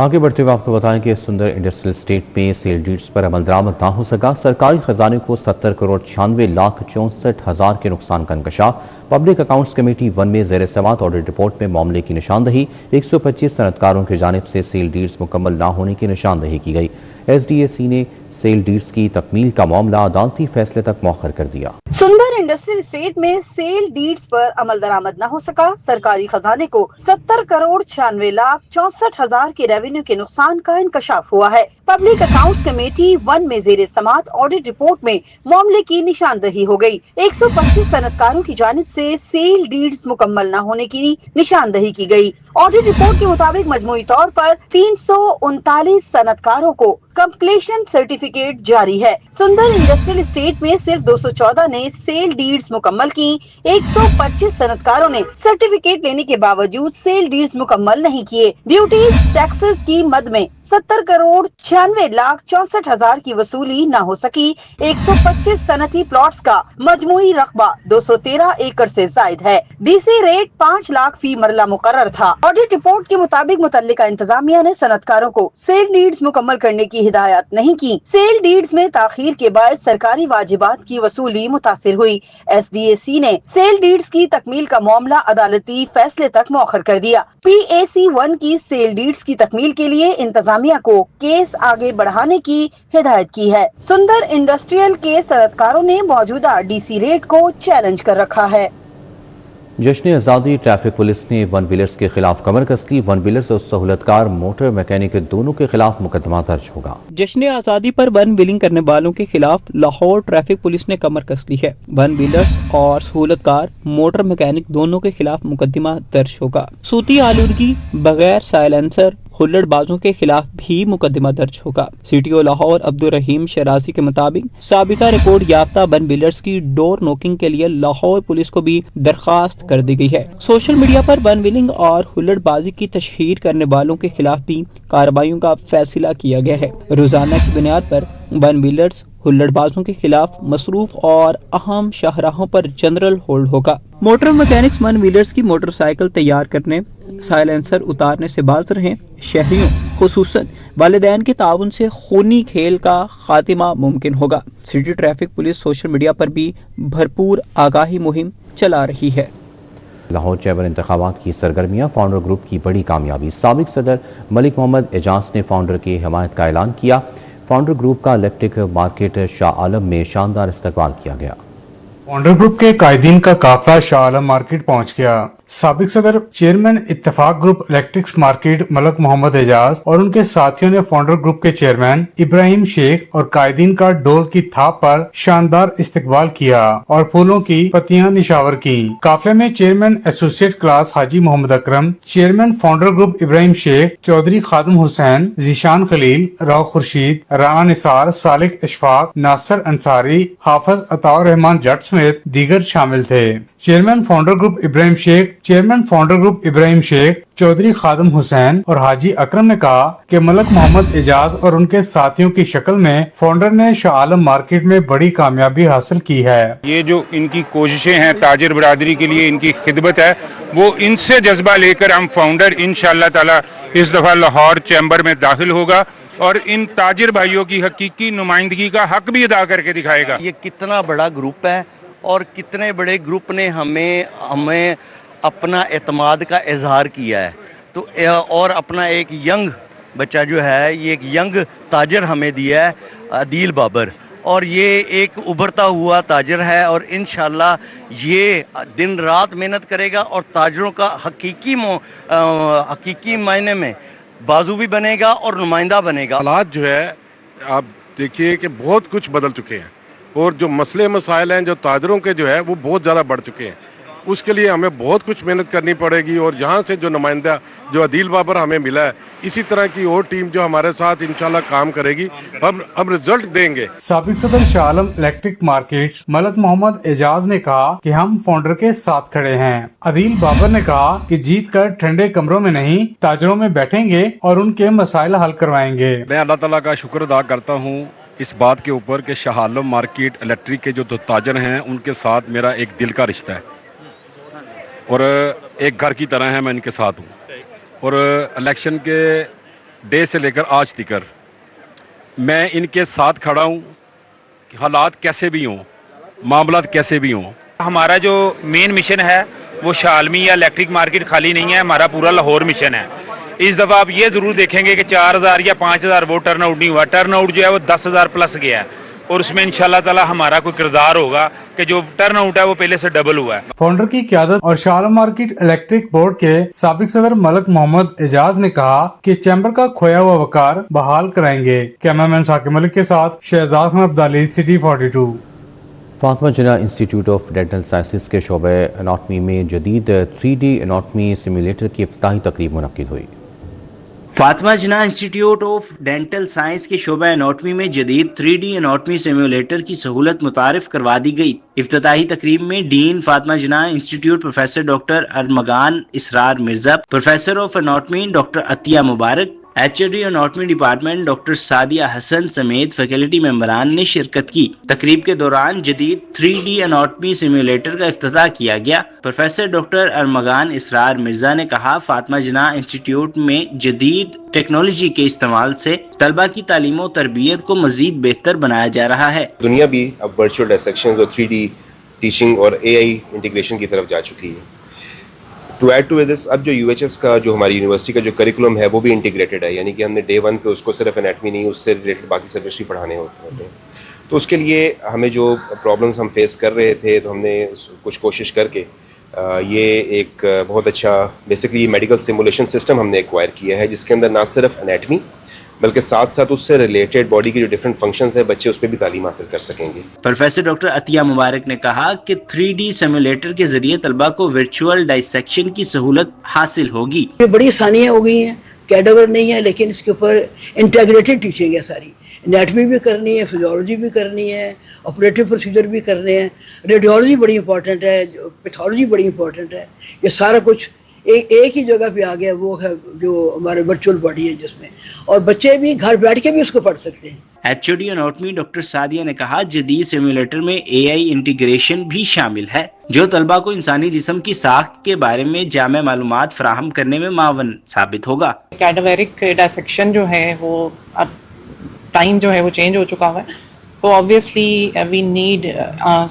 आगे बढ़ते हुए आपको बताएं कि सुंदर इंडस्ट्रियल स्टेट में सेल डीड्स पर अमल दरामद ना हो सका। सरकारी खजाने को 70 करोड़ 96 लाख 64 हजार के नुकसान का इंकशाफ। पब्लिक अकाउंट्स कमेटी 1 में ज़ेर समाअत ऑडिट रिपोर्ट में मामले की निशानदही। 125 सनतकारों की जानिब से सेल डीड्स मुकम्मल ना होने की निशानदही की गई। SDAC ने सेल डीड्स की तकमील का मामला अदालती फैसले तक मौखर कर दिया। सुंदर इंडस्ट्रियल एस्टेट में सेल डीड्स पर अमल दरामद न हो सका। सरकारी खजाने को 70 करोड़ 96 लाख 64 हजार के रेवेन्यू के नुकसान का इंकशाफ हुआ है। पब्लिक अकाउंट्स कमेटी 1 में ज़ेर समाअत ऑडिट रिपोर्ट में मामले की निशानदही हो गई। 125 सनतकारों की जानिब से सेल डीड्स मुकम्मल न होने की निशानदही की गई। ऑडिट रिपोर्ट के मुताबिक मजमूई तौर पर 339 सनतकारों को कंप्लीशन सर्टिफिकेट जारी है। सुंदर इंडस्ट्रियल एस्टेट में सिर्फ 214 ने सेल डीड्स मुकम्मल की। 125 सनतकारों ने सर्टिफिकेट लेने के बावजूद सेल डीड्स मुकम्मल नहीं किए। ड्यूटीज टैक्सेस की मद में 70 करोड़ 96 लाख 64 हजार की वसूली न हो सकी। 125 सनती प्लॉट्स का मजमूई रकबा 213 एकड़ से जायद है। DC रेट 5 लाख फी मरला मुकर्रर था। ऑडिट रिपोर्ट के मुताबिक मुतल्लिका इंतजामिया ने सनतकारों को सेल डीड्स मुकम्मल करने की हिदायत नहीं की। सेल डीड्स में ताखीर के बाद सरकारी वाजिबात की वसूली मुतासिर हुई। SDAC ने सेल डीड्स की तकमील का मामला अदालती फैसले तक मौखर कर दिया। PAC 1 की सेल डीड्स की तकमील के लिए इंतजामिया को केस आगे बढ़ाने की हिदायत की है। सुंदर इंडस्ट्रियल के सनतकारों ने मौजूदा DC रेट को चैलेंज कर रखा है। जश्न आज़ादी ट्रैफिक पुलिस ने 1 व्हीलर्स के खिलाफ कमर कस ली। 1 व्हीलर्स और सहूलतकार मोटर मैकेनिक दोनों के खिलाफ मुकदमा दर्ज होगा। जश्न आज़ादी पर 1 व्हीलिंग करने वालों के खिलाफ लाहौर ट्रैफिक पुलिस ने कमर कस ली है। 1 व्हीलर्स और सहूलतकार मोटर मैकेनिक दोनों के खिलाफ मुकदमा दर्ज होगा। सूती आलूदगी, बगैर साइलेंसर हुल्लड़बाजों के खिलाफ भी मुकदमा दर्ज होगा। CTO लाहौर अब्दुल रहीम शराजी के मुताबिक साबिका रिकॉर्ड याफ्ता 1 व्हीलर्स की डोर नॉकिंग के लिए लाहौर पुलिस को भी दरखास्त कर दी गई है। सोशल मीडिया पर 1 व्हीलिंग और हुल्लड़बाजी की तशहीर करने वालों के खिलाफ भी कार्रवाइयों का फैसला किया गया है। रोजाना की बुनियाद पर 1 व्हीलर्स हुल्लड़ बाजों के खिलाफ मसरूफ और अहम शाहराहों पर जनरल होल्ड होगा। मोटर मैकेनिक्स मन व्हीलर्स की मोटरसाइकिल तैयार करने, साइलेंसर उतारने से बाज रहे शहरियों खुसूसन वालिदैन के ताउन से खूनी खेल का खात्मा मुमकिन होगा। City traffic police social media पर भी भरपूर आगाही मुहिम चला रही है। लाहौर चैम्बर इंतखाबात की सरगर्मियां, फाउंडर ग्रुप की बड़ी कामयाबी। साबिक सदर मलिक मोहम्मद एजाज ने फाउंडर की हिमायत का ऐलान किया। फाउंडर ग्रुप का इलेक्ट्रिक मार्केट शाह आलम में शानदार इस्तकबाल किया गया। फाउंडर ग्रुप के कायदीन का काफिला शाह आलम मार्केट पहुंच गया। साबिक सदर chairman Ittefaq group electrics market Malik Mohammad Ejaz और उनके साथियों ने फाउंडर ग्रुप के चेयरमैन इब्राहिम शेख और कायदीन का डोल की थाप पर शानदार इस्तकबाल किया और फूलों की पत्तियां निशावर की। काफिले में chairman associate class Haji Muhammad Akram, chairman founder group Ibrahim Sheikh, Chaudhry Khadim Hussain, Zeeshan Khalil, Rao Khurshid, Rana Nisar, Salik Ishfaq, Nasir Ansari, Hafiz Ataur Rehman Jatt समेत दीगर शामिल थे। Chairman founder group Ibrahim Sheikh, chairman founder group Ibrahim Sheikh, Chaudhry Khadim Hussain और हाजी अकरम ने कहा कि मलिक मोहम्मद एजाज और उनके साथियों की शक्ल में फाउंडर ने शाह आलम मार्केट में बड़ी कामयाबी हासिल की है। ये जो इनकी कोशिशें हैं ताजिर बरादरी के लिए, इनकी खिदमत है, वो इनसे जज्बा लेकर हम फाउंडर इंशाअल्लाह ताला इस दफा लाहौर चैम्बर में दाखिल होगा और इन ताजिर भाइयों की हकीकी नुमाइंदगी का हक भी अदा करके दिखाएगा। ये कितना बड़ा ग्रुप है और कितने बड़े ग्रुप ने हमें अपना एतमाद का इजहार किया है। तो और अपना एक यंग बच्चा जो है, ये एक यंग ताजर हमें दिया है, अदील बाबर, और ये एक उभरता हुआ ताजर है और इंशाल्लाह ये दिन रात मेहनत करेगा और ताजरों का हकीकी मायने में बाजू भी बनेगा और नुमाइंदा बनेगा। हालात जो है आप देखिए कि बहुत कुछ बदल चुके हैं और जो मसले मसाइल हैं जो ताजरों के जो है वो बहुत ज़्यादा बढ़ चुके हैं। उसके लिए हमें बहुत कुछ मेहनत करनी पड़ेगी और यहाँ से जो नुमाइंदा जो अदील बाबर हमें मिला है, इसी तरह की और टीम जो हमारे साथ इंशाल्लाह काम करेगी, हम रिजल्ट देंगे। साबिक सदर शाह आलम इलेक्ट्रिक मार्केट मलिक मोहम्मद एजाज ने कहा कि हम फाउंडर के साथ खड़े हैं। अदील बाबर ने कहा कि जीत कर ठंडे कमरों में नहीं ताजरों में बैठेंगे और उनके मसाइल हल करवाएंगे। मैं अल्लाह ताला का शुक्र अदा करता हूँ इस बात के ऊपर कि शाह आलम मार्केट इलेक्ट्रिक के जो ताजर हैं उनके साथ मेरा एक दिल का रिश्ता है और एक घर की तरह है। मैं इनके साथ हूँ और इलेक्शन के डे से लेकर आज तक मैं इनके साथ खड़ा हूँ। हालात कैसे भी हों, मामलात कैसे भी हों, हमारा जो मेन मिशन है वो शाह आलमी या इलेक्ट्रिक मार्केट खाली नहीं है, हमारा पूरा लाहौर मिशन है। इस दफ़ा आप ये ज़रूर देखेंगे कि 4000 या 5000 वो टर्न आउट नहीं हुआ, टर्न आउट जो है वो 10,000 प्लस गया है और उसमें इंशाल्लाह ताला हमारा कोई किरदार होगा कि जो टर्न आउट है वो पहले से डबल हुआ है। फाउंडर की क़यादत और Shah Alam market electric board के साबिक सदर मलिक मोहम्मद एजाज ने कहा कि चैम्बर का खोया हुआ वकार बहाल कराएंगे। कैमरामैन साकिब मलिक के साथ Shahzad Abdali, city 42। Fatima Jinnah institute of dental sciences के शोबे एनाटमी में जदीद 3D एनाटमी सिम्युलेटर की इफ्तिताही तकरीब मुनक्किद हुई। Fatima Jinnah institute of dental science के शोबा एनाटमी में जदीद 3D एनाटमी सिम्युलेटर की सहूलत मुतारिफ करवा दी गई। इफ्तिताही तकरीब में dean Fatima Jinnah institute professor doctor Armaghan Israr Mirza, professor of anatomy doctor Atiya Mubarak, HOD anatomy department doctor Sadia Hassan समेत फैकल्टी मेंबरान ने शिरकत की। तकरीब के दौरान जदीद 3D एनाटमी सिम्युलेटर का इफ्तिताह किया गया। प्रोफेसर डॉक्टर अरमगान इसरार मिर्जा ने कहा, फातिमा जिन्ना इंस्टीट्यूट में जदीद टेक्नोलॉजी के इस्तेमाल से तलबा की तालीम और तरबियत को मजीद बेहतर बनाया जा रहा है। दुनिया भी अब वर्चुअल डायसेक्शन और 3D टीचिंग और AI इंटीग्रेशन की तरफ जा चुकी है। टू ऐड टू दिस, अब जो UHS का जो हमारी यूनिवर्सिटी का जो करिकुलम है वो भी इंटीग्रेटेड है, यानी कि हमने डे 1 पे उसको सिर्फ एनाटमी नहीं, उससे रिलेटेड बाकी सब्जेक्ट्स भी पढ़ाने होते हैं। तो उसके लिए हमें जो प्रॉब्लम्स हम फेस कर रहे थे तो हमने कुछ कोशिश करके ये एक बहुत अच्छा बेसिकली मेडिकल सिमुलेशन सिस्टम हमने एक्वायर किया है, जिसके अंदर ना सिर्फ एनाटमी बल्कि साथ साथ उससे रिलेटेड बॉडी की जो डिफरेंट फंक्शंस है बच्चे उस पर भी तालीम हासिल कर सकेंगे। प्रोफेसर डॉक्टर अतिया मुबारक ने कहा कि 3D सिम्युलेटर के जरिए तलबा को वर्चुअल डाइसेक्शन की सहूलत हासिल होगी। ये बड़ी आसानियाँ हो गई हैं, कैडेवर नहीं है लेकिन इसके ऊपर इंटीग्रेटेड टीचिंग है। सारी एनाटमी भी करनी है, फिजियोलॉजी भी करनी है, ऑपरेटिव प्रोसीजर भी करने हैं, रेडियोलॉजी बड़ी इंपॉर्टेंट है, पैथोलॉजी बड़ी इंपॉर्टेंट है। ये सारा कुछ एक ही जगह पे आ गया, वो है जो हमारे वर्चुअल बॉडी है जिसमें, और बच्चे भी घर बैठ के भी उसको पढ़ सकते हैं। HOD एनाटॉमी डॉक्टर सादिया ने कहा, जदीद सिम्युलेटर में AI इंटीग्रेशन भी शामिल है जो तलबा को इंसानी जिस्म की साख्त के बारे में जामे मालूमात फराहम करने में मावन साबित होगा। कैडावेरिक डायसेक्शन जो है वो अब टाइम जो है वो चेंज हो चुका है, तो ऑब्वियसली वी नीड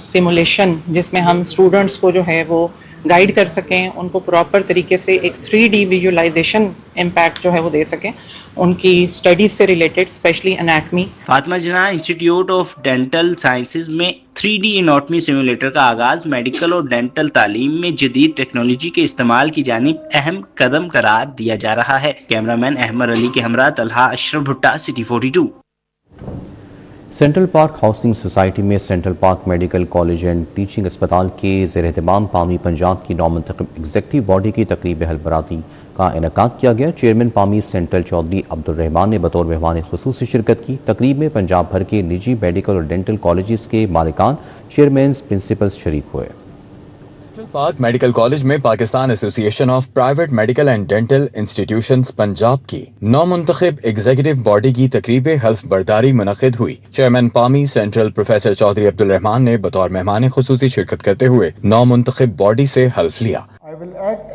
सिमुलेशन जिसमें हम स्टूडेंट्स को जो है वो गाइड कर सकें, उनको प्रॉपर तरीके से एक 3D विजुअलाइजेशन इम्पैक्ट जो है वो दे सकें उनकी स्टडीज से related, specially anatomy. Fatima Jinnah institute of dental sciences में 3D एनाटॉमी सिम्युलेटर का आगाज मेडिकल और डेंटल तालीम में जदीद टेक्नोलॉजी के इस्तेमाल की जानिब अहम कदम करार दिया जा रहा है। कैमरामैन अहमद अली के हमरा Talha Ashraf Bhutta, city 42। Central park housing society में central park medical college and teaching अस्पताल के ज़ेर-ए-एहतमाम पामी पंजाब की नौमुंतखब एग्जीक्यूटिव बॉडी की तकरीब हलबराती का इनेकाद किया गया। चेयरमैन पामी सेंट्रल चौधरी अब्दुल रहमान ने बतौर मेहमान खुसूसी शिरकत की। तकरीब में पंजाब भर के निजी मेडिकल और डेंटल कॉलेज के मालिकान, चेयरमैन, प्रिंसिपल्स शरीक हुए। सेंट्रल पार्क मेडिकल कॉलेज में Pakistan association of private medical and dental institutions Punjab की नौमुंतखब एग्जीक्यूटिव बॉडी की तकरीब हल्फ बर्दारी मुनक़िद हुई। चेयरमैन पामी सेंट्रल प्रोफेसर चौधरी अब्दुल रहमान ने बतौर मेहमान खुसूसी शिरकत करते हुए नौमुंतखब बॉडी से हल्फ लिया। I will act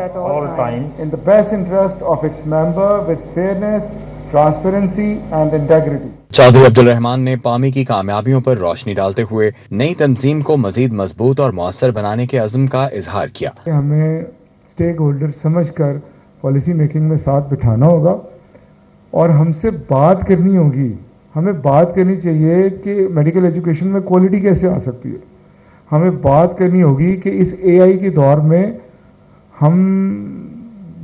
at all times in the best interest of its member with fairness, transparency and integrity. Chaudhary Abdul Rehman ने पामी की कामयाबियों पर रोशनी डालते हुए नई तंजीम को मजीद मजबूत और मौसर बनाने के अज़्म का इजहार किया। हमें स्टेक होल्डर समझकर पॉलिसी मेकिंग में साथ बिठाना होगा और हमसे बात करनी होगी। हमें बात करनी चाहिए कि मेडिकल एजुकेशन में क्वालिटी कैसे आ सकती है। हमें बात करनी होगी कि इस AI के दौर में हम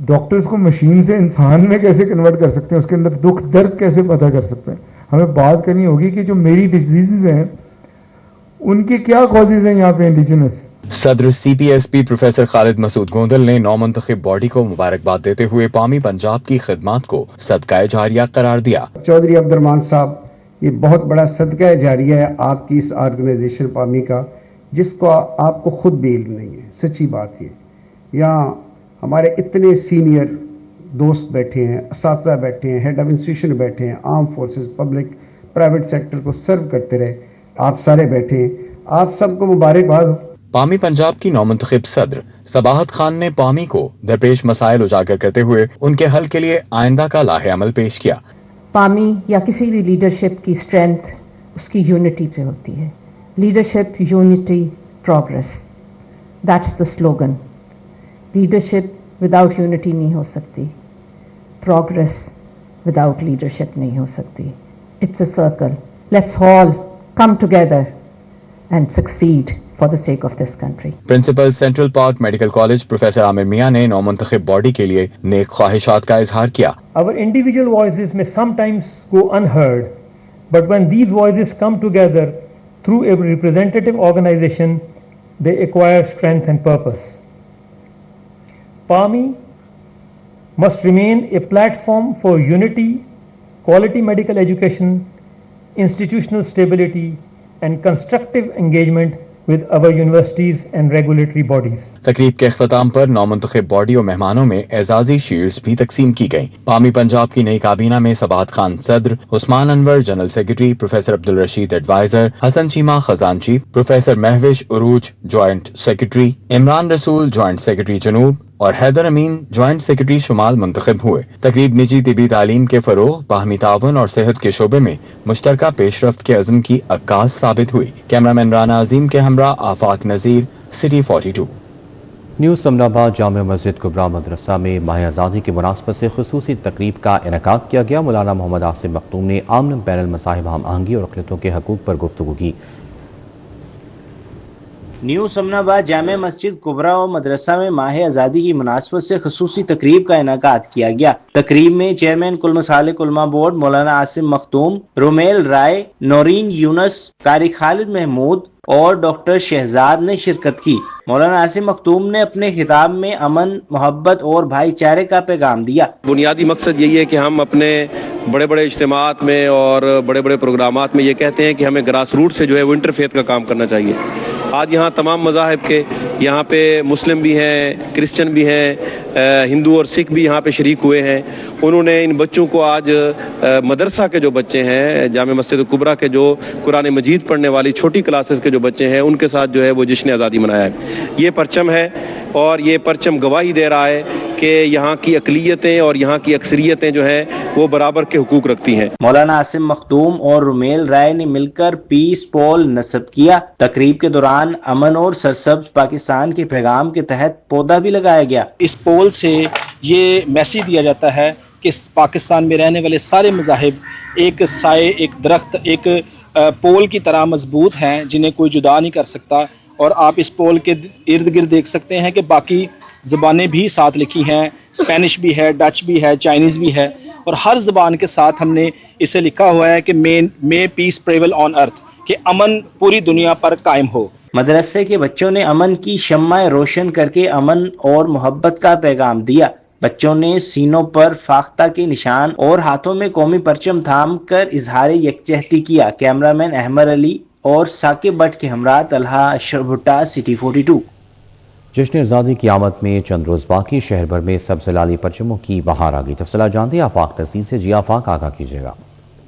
डॉक्टर्स को मशीन से इंसान में कैसे कन्वर्ट कर सकते हैं, उसके अंदर दुख दर्द कैसे पता कर सकते हैं। हमें बात करनी होगी कि जो मेरी डिजीज़ हैं उनके क्या कॉजेज हैं यहाँ पे इंडिजिनस। सदर CPSP प्रोफेसर खालिद मसूद गोंदल ने नौमुंतखब बॉडी को मुबारकबाद देते हुए पामी पंजाब की खिदमत को सदका जारिया करार दिया। चौधरी अब्दुल रहमान साहब, ये बहुत बड़ा सदका जारिया है आपकी इस ऑर्गेनाइजेशन पामी का, जिसको आपको खुद भी इल्म नहीं है। सच्ची बात ये, यहाँ हमारे इतने सीनियर दोस्त बैठे हैं, असातिज़ा बैठे हैं, हेड ऑफ इंस्टीट्यूशन बैठे हैं, arm forces, public, private sector को सर्व करते रहे, आप सारे बैठे हैं, आप सबको मुबारकबाद। पामी पंजाब की नौमुंतखब सदर सबाहत खान ने पामी को दरपेश मसाइल उजागर करते हुए उनके हल के लिए आइंदा का लाहे अमल पेश किया। पामी या किसी भी लीडरशिप की स्ट्रेंथ उसकी यूनिटी पे होती है। Leadership, unity, progress, that's the slogan. Leadership without unity नहीं हो सकती, प्रोग्रेस विदाउट लीडरशिप नहीं हो सकती। It's a circle, let's all come together and succeed for the sake of this country. Principal central park medical college professor Aamir Mian ने नौमुंतखब body के लिए नेक ख्वाहिशात का इजहार किया। Our individual voices may sometimes go unheard, but when these voices come together through a representative organization, they acquire strength and purpose. PAMI must remain a platform for unity, quality medical education, institutional stability, and constructive engagement with our universities and regulatory bodies. तकरीब के अख्ताम पर नौमुंतखब body और मेहमानों में एजाजी shields भी तकसीम की गयी। पामी पंजाब की नई काबीना में सबाहत खान सदर, Usman Anwar general secretary, professor Abdul Rasheed adviser, Hassan Cheema खजानची, professor Mahwish Urooj joint secretary, Imran Rasool joint secretary जनूब और हैदर अमीन जॉइंट सेक्रेटरी शुमाल मुंतखब हुए। तकरीब निजी तिबी तालीम के फरोग, बाहमी तावन और सेहत के शोबे में मुश्तरका पेशरफ्त के अज़्म की अक्कास साबित हुई। कैमरामैन राना अजीम के हमरा आफाक नज़ीर, सिटी 42। न्यू समनाबाद जामिया मस्जिद कुबरा मदरसा में माह आज़ादी की मुनासबत से खुसूसी तकरीब का इनेकाद किया गया। मौलाना मोहम्मद आसिम मखदूम ने आमन बैन मसाहिब हम आहंगी और अक़लियतों के हकूक़ पर गुफ्तगू की। न्यू समनाबाद जामे मस्जिद कुबरा और मदरसा में माह आज़ादी की मुनासबत से खसूसी तकरीब का इनेकाद किया गया। तकरीब में चेयरमैन कुल मसाले कुलमा बोर्ड मौलाना आसिम मखदूम, रोमेल राय, नौरीन यूनस, कारी खालिद महमूद और डॉक्टर शहजाद ने शिरकत की। मौलाना आसिम मखदूम ने अपने खिताब में अमन, मोहब्बत और भाईचारे का पैगाम दिया। बुनियादी मकसद यही है कि हम अपने बड़े बड़े इज्तिमात में और बड़े बड़े प्रोग्रामात में ये कहते हैं कि हमें ग्रास रूट से जो है वो इंटरफेथ का काम करना चाहिए। आज यहाँ तमाम मज़ाहिब के, यहाँ पे मुस्लिम भी हैं, क्रिश्चियन भी हैं, हिंदू और सिख भी यहाँ पे शरीक हुए हैं। उन्होंने इन बच्चों को आज मदरसा के जो बच्चे हैं, जामे मस्जिद कुबरा के जो कुरान मजीद पढ़ने वाली छोटी क्लासेस के जो बच्चे हैं, उनके साथ जो है वो जश्न आज़ादी मनाया है। ये परचम है और ये परचम गवाही दे रहा है कि यहाँ की अक़लियतें और यहाँ की अक्सरियतें जो हैं वो बराबर के हुकूक रखती हैं। मौलाना आसिम मखदूम और रुमेल राय ने मिलकर पीस पोल नस्ब किया। तकरीब के दौरान अमन और सरसब्ज पाकिस्तान के पैगाम के तहत पौधा भी लगाया गया। इस पोल से ये मैसेज दिया जाता है कि पाकिस्तान में रहने वाले सारे मज़ाहिब एक साए, एक दरख्त, एक पोल की तरह मजबूत हैं जिन्हें कोई जुदा नहीं कर सकता। और आप इस पोल के इर्द गिर्द देख सकते हैं कि बाकी ज़बानें भी साथ लिखी हैं, स्पेनिश भी है, डच भी है, चाइनीज़ भी है, और हर ज़बान के साथ हमने इसे लिखा हुआ है कि मे पीस प्रेवल ऑन अर्थ, कि अमन पूरी दुनिया पर कायम हो। मदरसे के बच्चों ने अमन की शम्मा रोशन करके अमन और मोहब्बत का पैगाम दिया। बच्चों ने सीनों पर फाख्ता के निशान और हाथों में कौमी परचम थाम कर इजहार यकजहती किया। कैमरामैन अहमद अली और साकिब बट के हमरा तलहा अशरफ भुट्टा, सिटी 42। जश्न आज़ादी की आमद में चंद रोज़ बाकी शहर भर में सब्ज़ लाली परचमों की बहार आ गई। तफसीलात जानते हैं आफाक नसीर से। जी आफाक, आगाह कीजिएगा।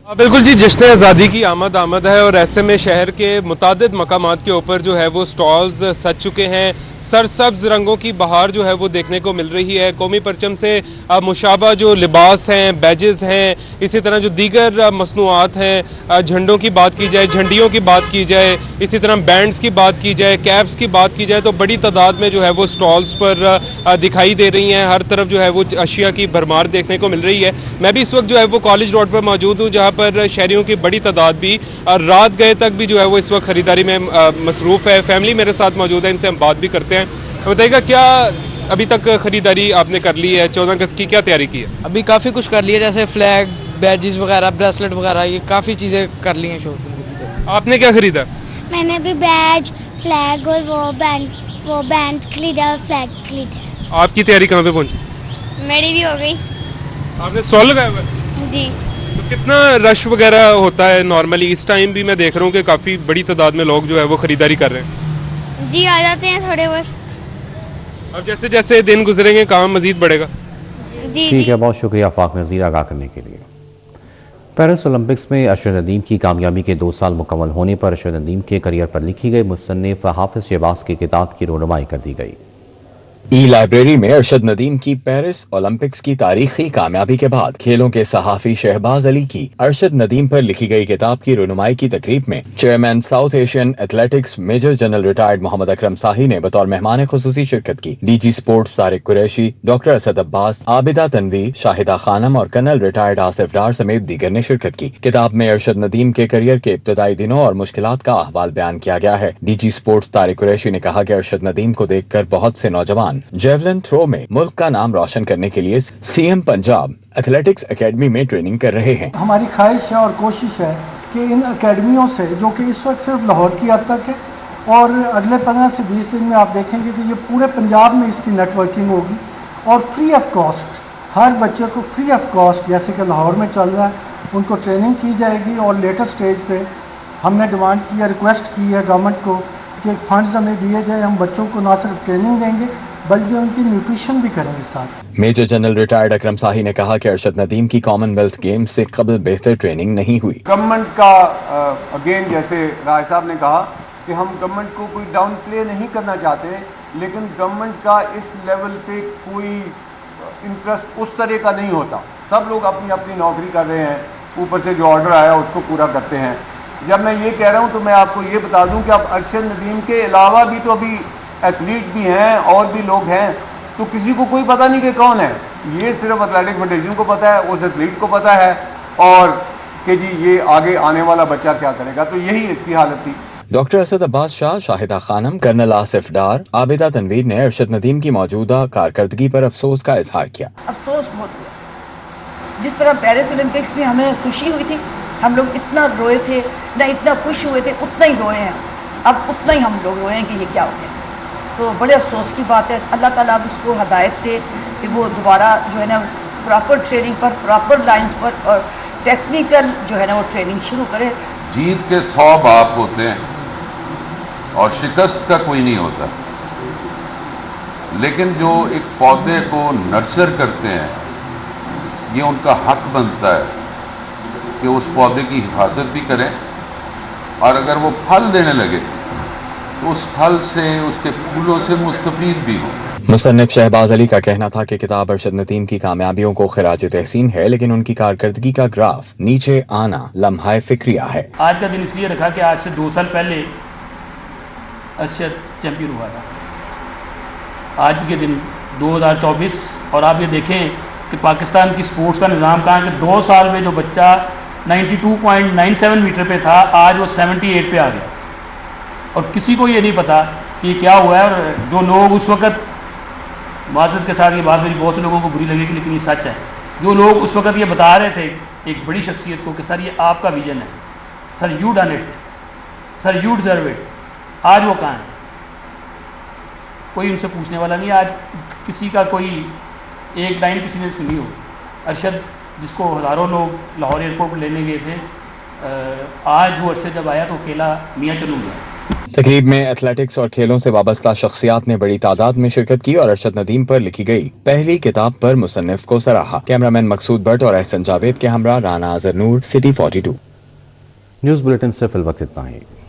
बिल्कुल जी, जश्न आज़ादी की आमद है और ऐसे में शहर के मुतादिद मकामात के ऊपर जो है वो स्टॉल्स सज चुके हैं। सरसब्ज रंगों की बहार जो है वो देखने को मिल रही है। कौमी परचम से मुशाबा जो लिबास हैं, बैजेस हैं, इसी तरह जो दीगर मसनूआत हैं, झंडों की बात की जाए, झंडियों की बात की जाए, इसी तरह बैंड्स की बात की जाए, कैप्स की बात की जाए, तो बड़ी तादाद में जो है वो स्टॉल्स पर दिखाई दे रही हैं। हर तरफ जो है वो अशिया की भरमार देखने को मिल रही है। मैं भी इस वक्त जो है वो कॉलेज रोड पर मौजूद हूँ, जहाँ पर शहरियों की बड़ी तादाद भी रात गए तक भी जो है वो इस वक्त ख़रीदारी में मसरूफ़ है। फैमिली मेरे साथ मौजूद है, इनसे हम बात भी करते हैं। तो बताइएगा, क्या अभी तक ख़रीदारी आपने कर ली है? 14 अगस्त की क्या तैयारी की है? अभी काफ़ी कुछ कर लिया, जैसे फ्लैग, बैजेस वगैरह, ब्रेसलेट वगैरह, ये काफ़ी चीज़ें कर ली हैं शॉपिंग। आपने क्या खरीदा? मैंने भी बैज, फ्लैग और वो बैंड खरीदा और फ्लैग खरीदा। आपकी तैयारी कहाँ पे पहुँची? मेरी भी हो गई। आपने स्टॉल लगाया हुआ है? जी। तो कितना रश वगैरह होता है नॉर्मली? इस टाइम भी मैं देख रहा हूँ कि काफ़ी बड़ी तादाद में लोग जो है वो ख़रीदारी कर रहे हैं। जी, आ जाते हैं थोड़े बहुत। अब जैसे जैसे दिन गुजरेंगे काम मजीद बढ़ेगा। जी ठीक है, बहुत शुक्रिया आफाक नज़ीर आगाह करने के लिए। पेरिस ओलंपिक्स में अरशद नदीम की कामयाबी के 2 साल मुकम्मल होने पर अरशद नदीम के करियर पर लिखी गई मुसन्निफ हाफिज शहबाज की किताब की रोनुमाई कर दी गई। ई लाइब्रेरी में अरशद नदीम की पेरिस ओलंपिक्स की तारीखी कामयाबी के बाद खेलों के सहाफ़ी शहबाज अली की अरशद नदीम पर लिखी गई किताब की रोनुमाई की तकरीब में chairman south Asian athletics major general retired Muhammad Akram Sahi ने बतौर मेहमान खुसूसी शिरकत की। DG sports Tariq Qureshi, doctor Asad Abbas, Abida Tanveer, Shahida Khanam और कर्नल रिटायर्ड आसिफ डार समेत दीगर ने शिरकत की। किताब में अरशद नदीम के करियर के इब्तदाई दिनों और मुश्किलात का अहवाल बयान किया गया है। डीजी स्पोर्ट्स तारिक कुरैशी ने कहा कि अरशद नदीम को देखकर बहुत से नौजवान जेवलिन थ्रो में मुल्क का नाम रोशन करने के लिए सीएम पंजाब एथलेटिक्स एकेडमी में ट्रेनिंग कर रहे हैं। हमारी ख्वाहिश है और कोशिश है कि इन एकेडमियों से, जो कि इस वक्त सिर्फ लाहौर की हद तक है, और अगले 15 से 20 दिन में आप देखेंगे कि ये पूरे पंजाब में इसकी नेटवर्किंग होगी और फ्री ऑफ कॉस्ट हर बच्चे को फ्री ऑफ कॉस्ट, जैसे कि लाहौर में चल रहा है, उनको ट्रेनिंग की जाएगी। और लेटेस्ट स्टेज पे हमने डिमांड की है, रिक्वेस्ट की है गवर्नमेंट को कि फंड्स हमें दिए जाए। हम बच्चों को ना सिर्फ ट्रेनिंग देंगे बल्कि उनकी न्यूट्रिशन भी करेंगे साथ। मेजर जनरल रिटायर्ड अकरम साही ने कहा कि अरशद नदीम की कॉमनवेल्थ गेम्स से कबल बेहतर ट्रेनिंग नहीं हुई। गवर्नमेंट का अगेन जैसे राय साहब ने कहा कि हम गवर्नमेंट को कोई डाउन प्ले नहीं करना चाहते, लेकिन गवर्नमेंट का इस लेवल पे कोई इंटरेस्ट उस तरह का नहीं होता। सब लोग अपनी अपनी नौकरी कर रहे हैं, ऊपर से जो ऑर्डर आया उसको पूरा करते हैं। जब मैं ये कह रहा हूँ तो मैं आपको ये बता दूँ कि अब अरशद नदीम के अलावा भी तो अभी एथलीट भी हैं और भी लोग हैं, तो किसी को कोई पता नहीं कि कौन है। ये सिर्फ एथलेटिक फेडरेशन को पता है, उस एथलीट को पता है, और कि जी ये आगे आने वाला बच्चा क्या करेगा। तो यही इसकी हालत थी। डॉक्टर असद अब्बास शाह, शाहिदा खानम, कर्नल आसिफ डार, आबिदा तनवीर ने अरशद नदीम की मौजूदा कारकर्दगी पर अफसोस का इजहार किया। अफसोस बहुत हुआ। जिस तरह पेरिस ओलंपिक्स में हमें खुशी हुई थी, हम लोग इतना रोए थे, ना इतना खुश हुए थे, उतना ही रोए हैं। अब उतना ही हम लोग रोए हैं कि ये क्या हो गया। तो बड़े अफसोस की बात है। अल्लाह ताला उसको हदायत दे कि वो दोबारा जो है ना प्रॉपर ट्रेनिंग पर, प्रॉपर लाइंस पर और टेक्निकल जो है ना वो ट्रेनिंग शुरू करे। जीत के 100 बाप होते हैं, اور شکست کا کوئی نہیں ہوتا، لیکن جو ایک پودے کو نرچر کرتے ہیں یہ ان کا حق بنتا ہے کہ اس پودے کی حفاظت بھی کریں، اور اگر وہ پھل دینے لگے تو اس پھل سے، اس کے پھولوں سے مستفید بھی ہوں۔ مصنف شہباز علی کا کہنا تھا کہ کتاب ارشد ندیم کی کامیابیوں کو خراج تحسین ہے، لیکن ان کی کارکردگی کا گراف نیچے آنا لمحہ فکریہ ہے۔ آج کا دن اس لیے رکھا کہ آج سے 2 سال پہلے ارشد چیمپئن ہوا تھا، آج کے دن 2024، اور آپ یہ دیکھیں کہ پاکستان کی سپورٹس کا نظام کہاں کہ 2 سال میں جو بچہ 92.97 میٹر پہ تھا آج وہ 78 پہ آ گیا، اور کسی کو یہ نہیں پتا کہ یہ کیا ہوا ہے۔ اور جو لوگ اس وقت، معذرت کے ساتھ یہ بات میری بہت سے لوگوں کو بری لگے گی لیکن یہ سچ ہے، جو لوگ اس وقت یہ بتا رہے تھے ایک بڑی شخصیت کو کہ سر یہ آپ کا ویژن ہے، sir you done it, sir you deserve it, آج وہ کہاں ہیں؟ کوئی ان سے پوچھنے والا نہیں۔ آج کسی کا کوئی ایک لائن کسی نے سنی ہو، ارشد جس کو ہزاروں لوگ لاہور ایئرپورٹ پر لینے گئے تھے، آج وہ ارشد جب آیا تو اکیلا میاں چلوں گیا۔ تقریب میں ایتھلیٹکس اور کھیلوں سے وابستہ شخصیات نے بڑی تعداد میں شرکت کی اور ارشد ندیم پر لکھی گئی پہلی کتاب پر مصنف کو سراہا۔ کیمرامین مقصود بٹ اور احسن جاوید کے ہمراہ رانا اظہر نور، سٹی 42۔ نیوز بلیٹن سے فی الوقت اتنا ہی۔